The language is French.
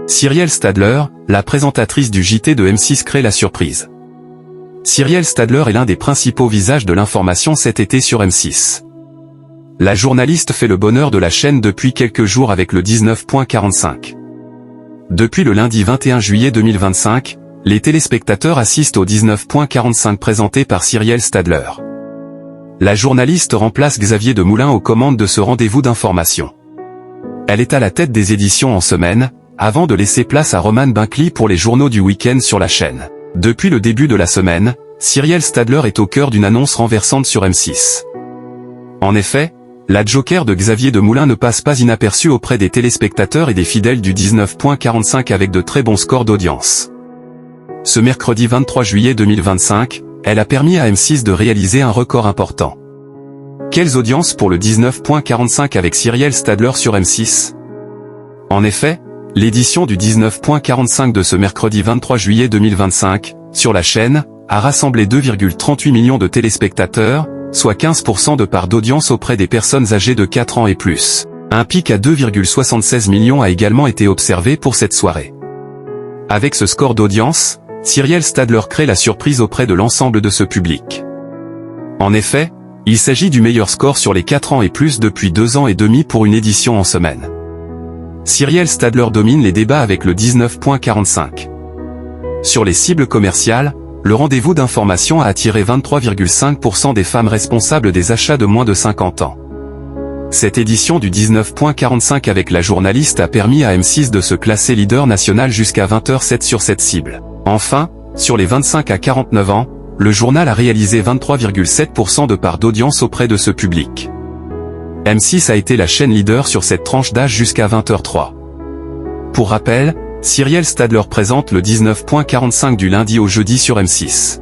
Cyrielle Stadler, la présentatrice du JT de M6 crée la surprise. Cyrielle Stadler est l'un des principaux visages de l'information cet été sur M6. La journaliste fait le bonheur de la chaîne depuis quelques jours avec le 19.45. Depuis le lundi 21 juillet 2025, les téléspectateurs assistent au 19.45 présenté par Cyrielle Stadler. La journaliste remplace Xavier Demoulin aux commandes de ce rendez-vous d'information. Elle est à la tête des éditions en semaine, avant de laisser place à Roman Binkley pour les journaux du week-end sur la chaîne. Depuis le début de la semaine, Cyrielle Stadler est au cœur d'une annonce renversante sur M6. En effet, la joker de Xavier Demoulin ne passe pas inaperçue auprès des téléspectateurs et des fidèles du 19.45 avec de très bons scores d'audience. Ce mercredi 23 juillet 2025, elle a permis à M6 de réaliser un record important. Quelles audiences pour le 19.45 avec Cyrielle Stadler sur M6? En effet, l'édition du 19.45 de ce mercredi 23 juillet 2025, sur la chaîne, a rassemblé 2,38 millions de téléspectateurs, soit 15% de part d'audience auprès des personnes âgées de 4 ans et plus. Un pic à 2,76 millions a également été observé pour cette soirée. Avec ce score d'audience, Cyrielle Stadler crée la surprise auprès de l'ensemble de ce public. En effet, il s'agit du meilleur score sur les 4 ans et plus depuis 2 ans et demi pour une édition en semaine. Cyrielle Stadler domine les débats avec le 19.45. Sur les cibles commerciales, le rendez-vous d'information a attiré 23,5% des femmes responsables des achats de moins de 50 ans. Cette édition du 19.45 avec la journaliste a permis à M6 de se classer leader national jusqu'à 20h07 sur cette cible. Enfin, sur les 25 à 49 ans, le journal a réalisé 23,7% de part d'audience auprès de ce public. M6 a été la chaîne leader sur cette tranche d'âge jusqu'à 20h03. Pour rappel, Cyrielle Stadler présente le 19.45 du lundi au jeudi sur M6.